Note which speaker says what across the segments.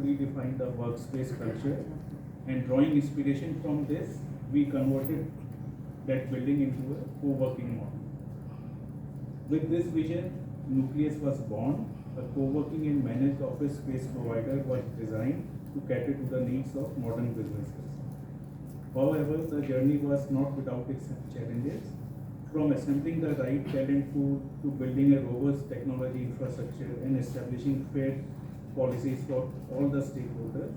Speaker 1: redefine the workspace culture, and drawing inspiration from this, we converted that building into a co-working model. With this vision, Nukleus was born. A co-working and managed office space provider was designed to cater to the needs of modern businesses. However, the journey was not without its challenges. From assembling the right talent pool to building a robust technology infrastructure and establishing fair policies for all the stakeholders,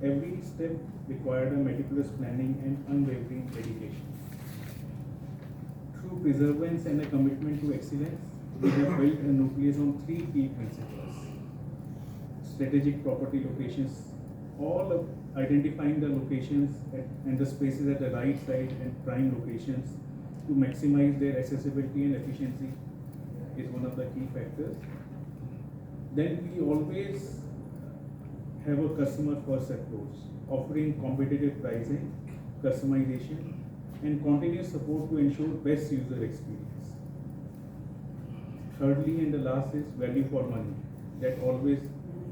Speaker 1: every step required a meticulous planning and unwavering dedication. Through perseverance and a commitment to excellence, we have built a Nucleus on three key principles: strategic property locations, all of identifying the locations and the spaces at the right site and prime locations to maximize their accessibility and efficiency is one of the key factors. Then we always have a customer first approach, offering competitive pricing, customization, and continuous support to ensure best user experience. Thirdly, and the last is value for money, that always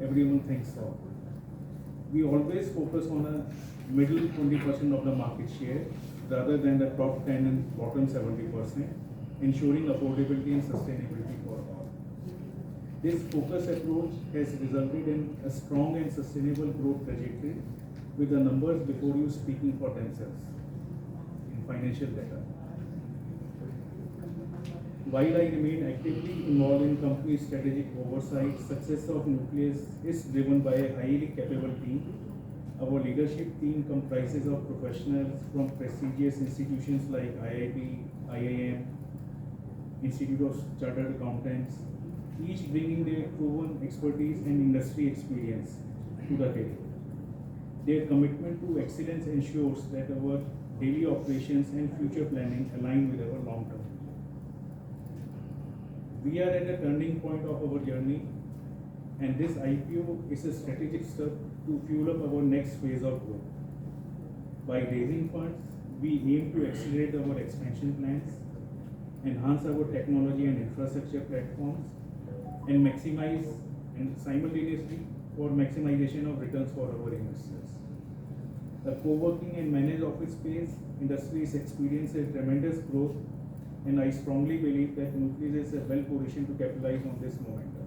Speaker 1: everyone thinks of. We always focus on a middle 20% of the market share rather than the top 10 and bottom 70%, ensuring affordability and sustainability for all. This focused approach has resulted in a strong and sustainable growth trajectory, with the numbers before you speaking for themselves in financial data. While I remain actively involved in company strategic oversight, success of Nucleus is driven by a highly capable team. Our leadership team comprises of professionals from prestigious institutions like IIT, IIM, Institute of Chartered Accountants, each bringing their proven expertise and industry experience to the table. Their commitment to excellence ensures that our daily operations and future planning align with our long-term. We are at a turning point of our journey, and this IPO is a strategic step to fuel up our next phase of growth. By raising funds, we aim to accelerate our expansion plans, enhance our technology and infrastructure platforms, and maximize and simultaneously for maximization of returns for our investors. The co-working and managed office space industry is experiencing tremendous growth, and I strongly believe that Nukleus is well positioned to capitalize on this momentum.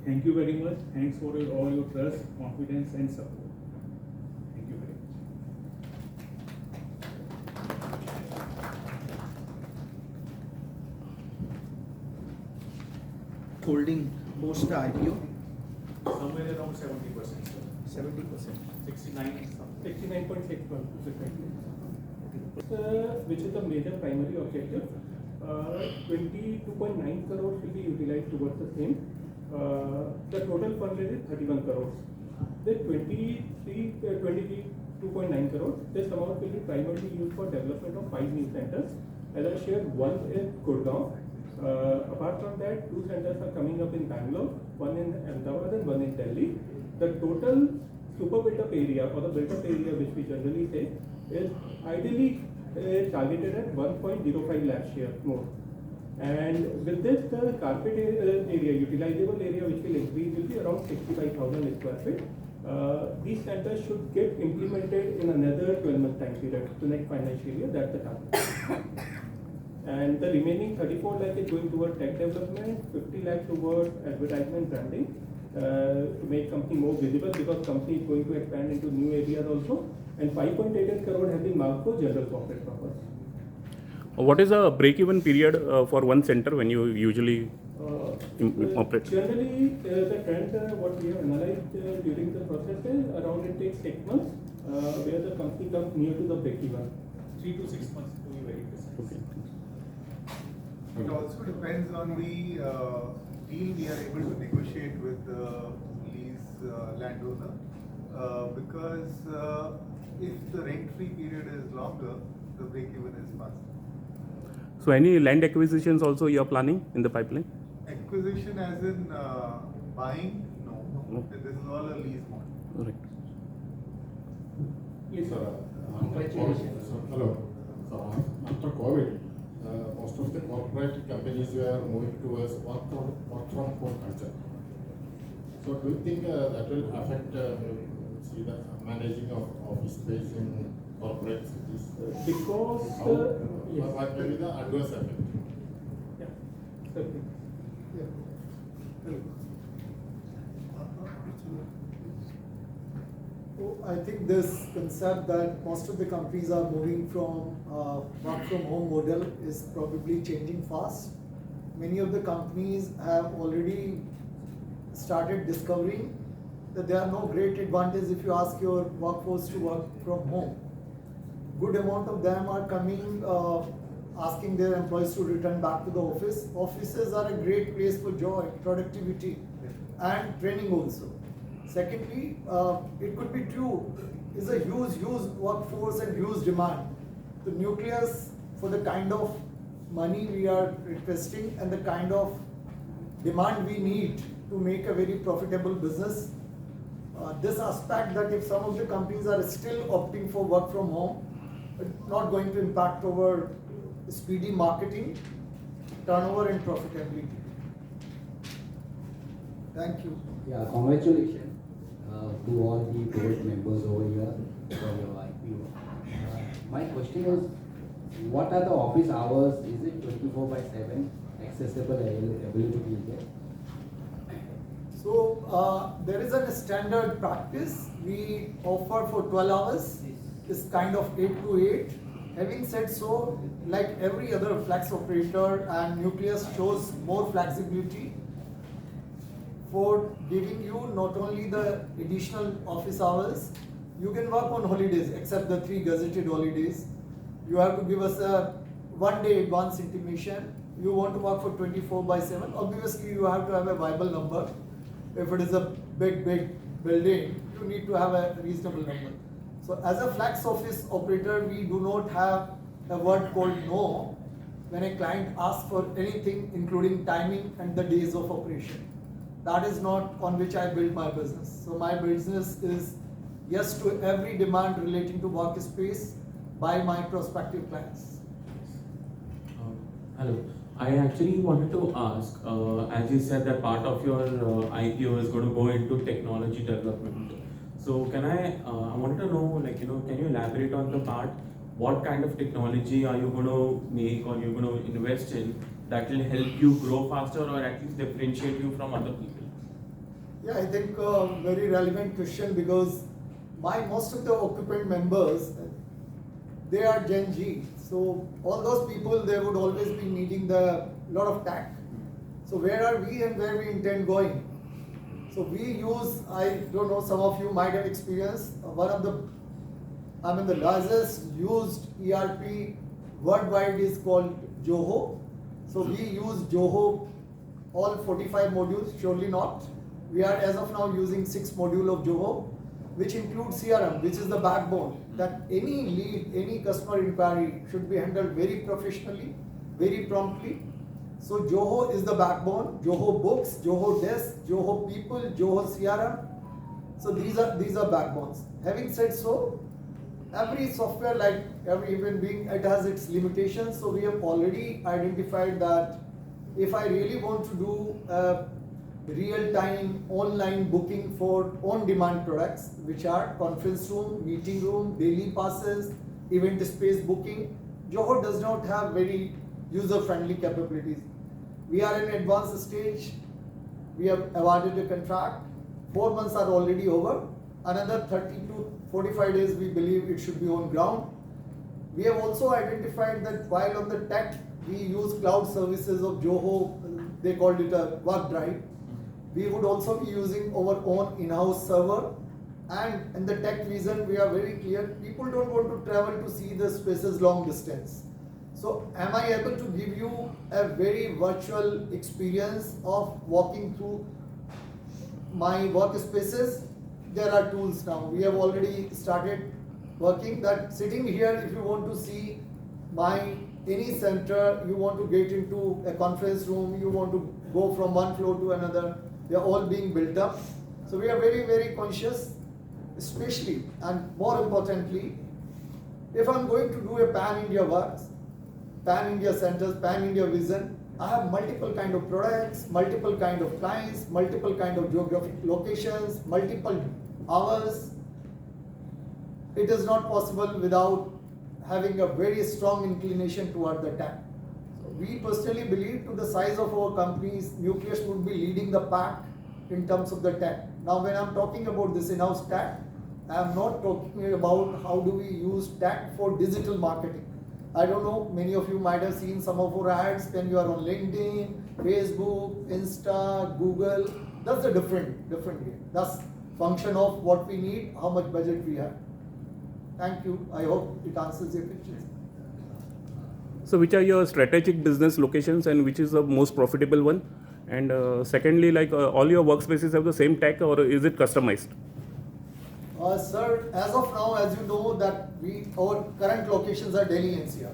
Speaker 1: Thank you very much. Thanks for all your trust, confidence, and support. Thank you very much.
Speaker 2: Holding post the IPO?
Speaker 1: Somewhere around 70%.
Speaker 2: 70%.
Speaker 1: 69.61%.
Speaker 3: Which is the major primary objective. 22.9 crores will be utilized towards the same. The total fundraise is 31 crores. The 22.9 crores, this amount will be primarily used for development of 5 new centers. As I shared, one is Gurgaon. Apart from that, 2 centers are coming up in Bangalore, one in Ahmedabad and one in Delhi. The total super built-up area, or the built-up area which we generally say, is ideally targeted at 1.05 lakh share more. And with this, the carpet area, utilizable area which will increase will be around 65,000 square feet. These centers should get implemented in another 12-month time period, the next financial year, that's the target. And the remaining 34 lakh is going towards tech development, 50 lakh towards advertisement branding, to make company more visible, because company is going to expand into new areas also. And 5.88 crore has been marked for general corporate purpose.
Speaker 4: What is the break-even period for one center when you usually operate?
Speaker 3: Generally, the trend what we have analyzed during the process is around it takes 6 months, where the company comes near to the break-even.
Speaker 1: 3 to 6 months to be very precise.
Speaker 4: Okay.
Speaker 5: It also depends on the deal we are able to negotiate with the lease landowner, because if the rent-free period is longer, the break-even is faster.
Speaker 4: So any land acquisitions also you are planning in the pipeline?
Speaker 5: Acquisition as in buying? No. This is all a lease model.
Speaker 4: Right.
Speaker 1: Yes, sir.
Speaker 6: Hello. So after COVID, most of the corporate companies were moving towards work from home culture. So do you think that will affect see the managing of office space in corporate cities?
Speaker 3: Because
Speaker 6: How?
Speaker 3: yes.
Speaker 6: What will be the adverse effect?
Speaker 3: Yeah. Certainly.
Speaker 7: I think this concept that most of the companies are moving from work from home model is probably changing fast. Many of the companies have already started discovering that there are no great advantage if you ask your workforce to work from home. Good amount of them are coming asking their employees to return back to the office. Offices are a great place for joy, productivity, and training also. Secondly, it could be true, is a huge workforce and huge demand. The Nucleus, for the kind of money we are requesting and the kind of demand we need to make a very profitable business, this aspect that if some of the companies are still opting for work from home, it's not going to impact our speedy marketing, turnover and profitability. Thank you.
Speaker 8: Yeah, congratulations to all the board members over here for your IPO. My question is, what are the office hours? Is it 24/7 accessible availability there?
Speaker 7: So there is a standard practice we offer for 12 hours. It's kind of 8 to 8. Having said so, like every other flex operator, and Nucleus shows more flexibility for giving you not only the additional office hours, you can work on holidays except the 3 gazetted holidays. You have to give us a 1 day advance intimation. You want to work for 24/7. Obviously, you have to have a viable number. If it is a big building, you need to have a reasonable number. So as a flex office operator, we do not have a word called no when a client asks for anything, including timing and the days of operation. That is not on which I build my business. So my business is yes to every demand relating to workspace by my prospective clients.
Speaker 9: Hello. I actually wanted to ask, as you said that part of your IPO is going to go into technology development. So I wanted to know, can you elaborate on the part? What kind of technology are you going to make or you're going to invest in that will help you grow faster or at least differentiate you from other people?
Speaker 7: Yeah, I think very relevant question because most of the occupant members, they are Gen Z. So all those people, they would always be needing the lot of tech. So where are we and where we intend going? So we use, I don't know, some of you might have experienced, the largest used ERP worldwide is called Joho. So we use Joho, all 45 modules, surely not. We are as of now using 6 modules of Joho, which includes CRM, which is the backbone that any lead, any customer inquiry should be handled very professionally, very promptly. So Joho is the backbone. Joho Books, Joho Desk, Joho People, Joho CRM. So these are backbones. Having said so, every software, like every human being, it has its limitations. So we have already identified that if I really want to do real-time online booking for on-demand products, which are conference room, meeting room, daily passes, event space booking, Joho does not have very user-friendly capabilities. We are in advanced stage. We have awarded a contract. 4 months are already over. Another 30 to 45 days, we believe it should be on ground. We have also identified that while on the tech, we use cloud services of Joho, they called it a work drive. We would also be using our own in-house server, and in the tech vision, we are very clear. People don't want to travel to see the spaces long distance. So am I able to give you a very virtual experience of walking through my workspaces? There are tools now. We have already started working that sitting here, if you want to see any center, you want to get into a conference room, you want to go from one floor to another, they are all being built up. So we are very, very conscious, especially and more importantly, if I'm going to do a pan-India works, pan-India centers, pan-India vision, I have multiple kind of products, multiple kind of clients, multiple kind of geographic locations, multiple hours. It is not possible without having a very strong inclination toward the tech. So we personally believe to the size of our companies, Nukleus would be leading the pack in terms of the tech. Now when I'm talking about this in-house tech, I'm not talking about how do we use tech for digital marketing. I don't know, many of you might have seen some of our ads when you are on LinkedIn, Facebook, Insta, Google. That's a different game. That's function of what we need, how much budget we have. Thank you. I hope it answers your questions.
Speaker 4: So which are your strategic business locations and which is the most profitable one? And secondly, like all your workspaces have the same tech or is it customized?
Speaker 7: Sir, as of now, as you know that our current locations are Delhi NCR.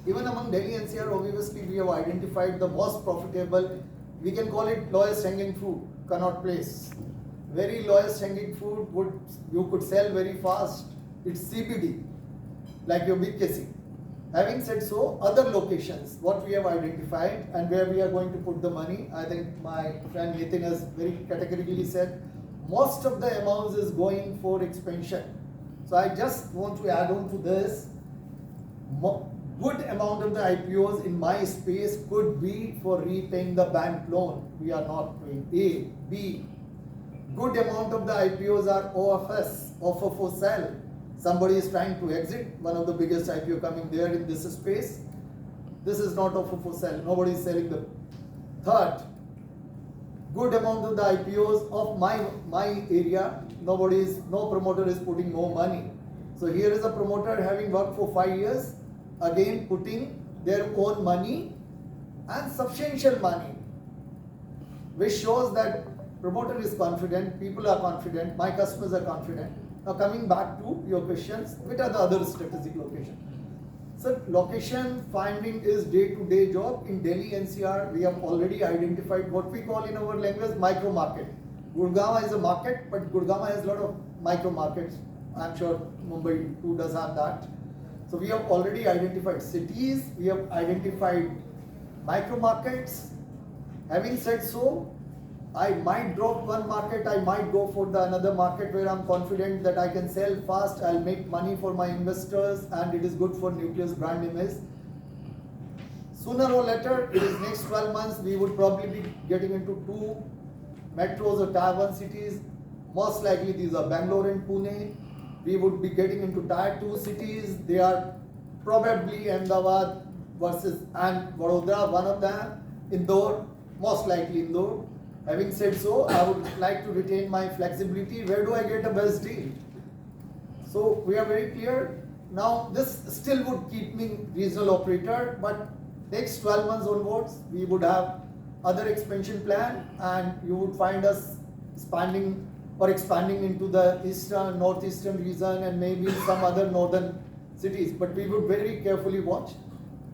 Speaker 7: Even among Delhi NCR, obviously we have identified the most profitable, we can call it lowest hanging fruit, Connaught Place. Very lowest hanging fruit you could sell very fast. It's CBD, like your big KC. Having said so, other locations, what we have identified and where we are going to put the money, I think my friend Nitin has very categorically said, most of the amounts is going for expansion. So I just want to add on to this, good amount of the IPOs in my space could be for repaying the bank loan. We are not doing A, B. Good amount of the IPOs are OFS, offer for sale. Somebody is trying to exit, one of the biggest IPO coming there in this space. This is not offer for sale, nobody is selling the third. Good amount of the IPOs of my area, no promoter is putting more money. So here is a promoter having worked for 5 years, again putting their own money and substantial money, which shows that promoter is confident, people are confident, my customers are confident. Now coming back to your questions, what are the other strategic locations? So location finding is day-to-day job. In Delhi NCR, we have already identified what we call in our language micro market. Gurgaon is a market, but Gurgaon has a lot of micro markets. I'm sure Mumbai too does have that. So we have already identified cities, we have identified micro markets. Having said so, I might drop one market, I might go for the another market where I'm confident that I can sell fast, I'll make money for my investors and it is good for Nukleus brand image. Sooner or later, it is next 12 months, we would probably be getting into 2 metros or tier 1 cities. Most likely these are Bangalore and Pune. We would be getting into tier 2 cities. They are probably Ahmedabad versus and Vadodara, one of them. Indore, most likely Indore. Having said so, I would like to retain my flexibility. Where do I get a best deal? So we are very clear. Now this still would keep me regional operator, but next 12 months onwards, we would have other expansion plan and you would find us expanding into the eastern, northeastern region and maybe some other northern cities. But we would very carefully watch.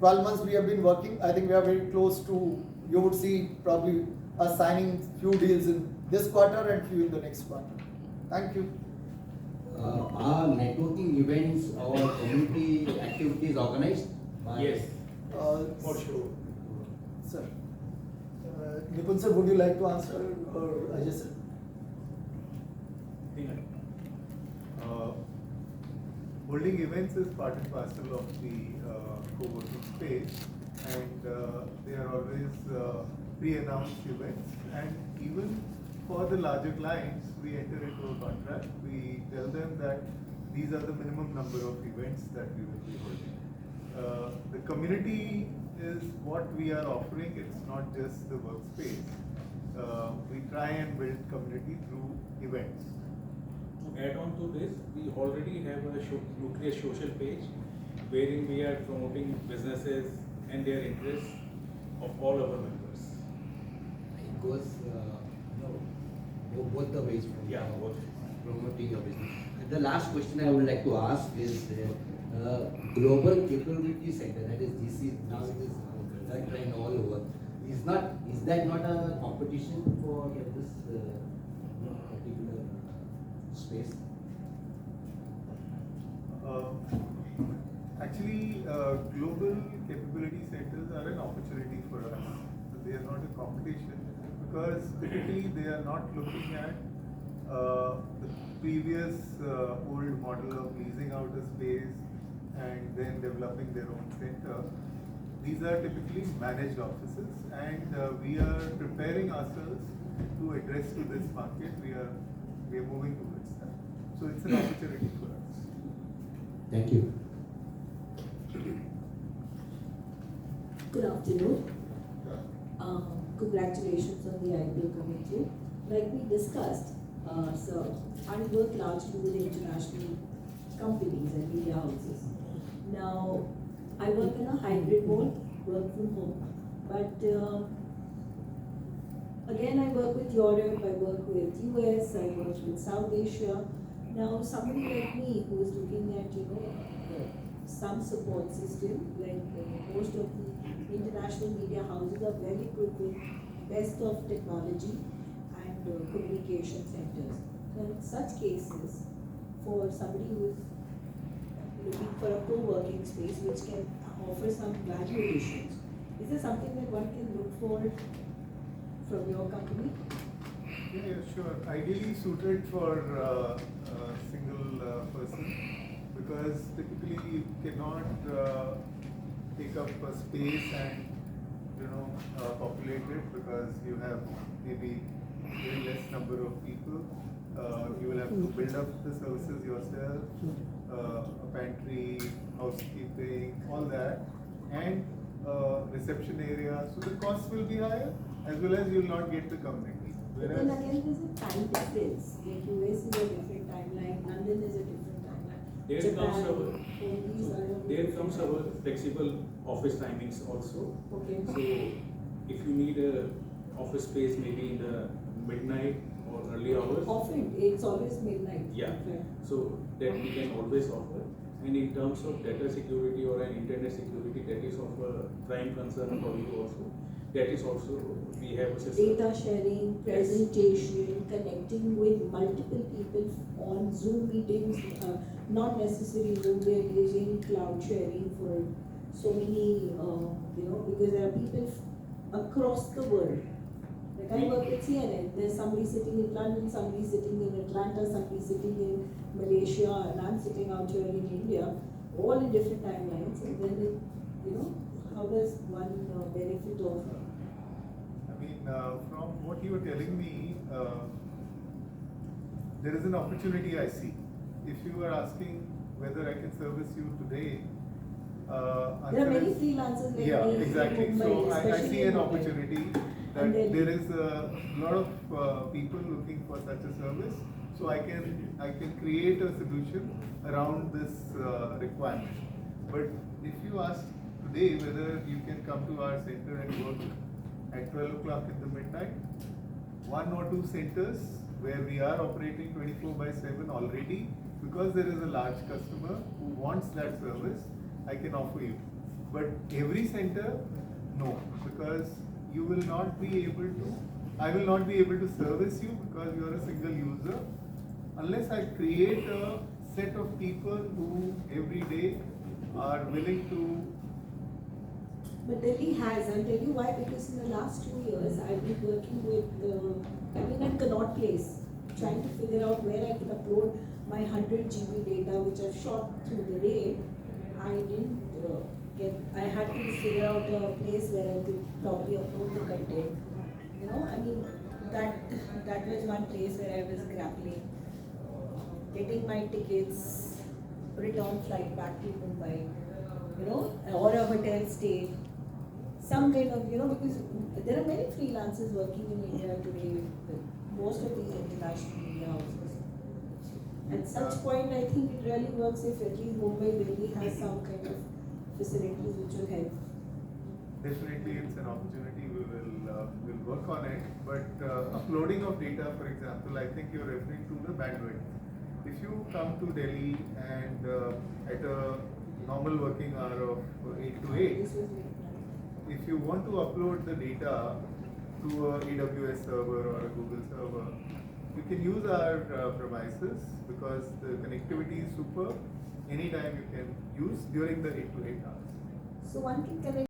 Speaker 7: 12 months we have been working. I think we are very close to, you would see probably us signing few deals in this quarter and few in the next quarter. Thank you.
Speaker 8: Are networking events or community activities organized?
Speaker 3: Yes.
Speaker 7: For sure. Sir. Nipun sir, would you like to answer or Ajay sir?
Speaker 5: Holding events is part and parcel of the co-working space, and they are always pre-announced events, and even for the larger clients, we enter into a contract. We tell them that these are the minimum number of events that we will be holding. The community is what we are offering. It's not just the workspace. We try and build community through events.
Speaker 1: To add on to this, we already have a Nukleus social page wherein we are promoting businesses and their interests of all our members.
Speaker 8: It goes both the ways from
Speaker 1: both.
Speaker 8: promoting your business. The last question I would like to ask is Global Capability Center, that is GC, now it is that trend all over. Is that not a competition for this particular space?
Speaker 5: Actually, global capability centers are an opportunity for us. They are not a competition because typically they are not looking at the previous old model of leasing out a space and then developing their own center. These are typically managed offices, and we are preparing ourselves to address to this market. We are moving towards that. So it's an opportunity for us.
Speaker 8: Thank you.
Speaker 10: Good afternoon. Congratulations on the IPO committee. Like we discussed, so I work largely with international companies and media houses. Now, I work in a hybrid mode, work from home. But again, I work with Europe, I work with US, I work with South Asia. Now, somebody like me who is looking at, some support system, like most of the international media houses are very good with best of technology and communication centers. Now, in such cases, for somebody who is looking for a co-working space which can offer some value additions, is there something that one can look for from your company?
Speaker 5: Yeah, sure. Ideally suited for a single person, because typically you cannot take up a space and populate it, because you have maybe very less number of people. You will have to build up the services yourself, a pantry, housekeeping, all that, and reception area. So the cost will be higher, as well as you will not get the community.
Speaker 10: But then again, there's a time difference. Like US is a different timeline, London is a different timeline.
Speaker 1: There comes our flexible office timings also.
Speaker 10: Okay.
Speaker 1: So if you need a office space maybe in the midnight or early hours.
Speaker 10: Often, it's always midnight.
Speaker 1: Yeah.
Speaker 10: Okay.
Speaker 1: So that we can always offer. And in terms of data security or an internet security, that is of a prime concern for you also. That is also, we have a system.
Speaker 10: Data sharing, presentation, connecting with multiple people on Zoom meetings, not necessarily Zoom, we are using cloud sharing for so many, because there are people across the world. Like I work at CNN, there's somebody sitting in London, somebody sitting in Atlanta, somebody sitting in Malaysia, and I'm sitting out here in India, all in different timelines. And then, how does one benefit of?
Speaker 5: From what you were telling me, there is an opportunity I see. If you are asking whether I can service you today,
Speaker 10: there are many freelancers like
Speaker 5: yeah,
Speaker 10: me
Speaker 5: exactly.
Speaker 10: in Mumbai,
Speaker 5: So I
Speaker 10: especially
Speaker 5: see
Speaker 10: in
Speaker 5: an
Speaker 10: Mumbai.
Speaker 5: opportunity that there is a lot of people looking for such a service. So I can create a solution around this requirement. But if you ask today whether you can come to our center and work at 12 o'clock in the midnight, 1 or 2 centers where we are operating 24/7 already, because there is a large customer who wants that service, I can offer you. But every center, no, because you will not be able to, I will not be able to service you because you are a single user, unless I create a set of people who every day are willing to.
Speaker 10: But Delhi has, I'll tell you why, because in the last 2 years, I've been working with, I've been at Connaught Place, trying to figure out where I can upload my 100 GB data, which I've shot through the day. I didn't I had to figure out a place where I could probably upload the content. That was one place where I was grappling. Getting my tickets, return flight back to Mumbai, or a hotel stay. Some kind of, because there are many freelancers working in India today with most of these international media houses. At such point, I think it really works if at least Mumbai really has some kind of facilities which will help.
Speaker 5: Definitely, it's an opportunity. We'll work on it. But uploading of data, for example, I think you're referring to the bandwidth. If you come to Delhi and at a normal working hour of 8 to 8, if you want to upload the data to a AWS server or a Google server, you can use our premises, because the connectivity is super. Anytime you can use during the 8 to 8 hours.
Speaker 10: So one can connect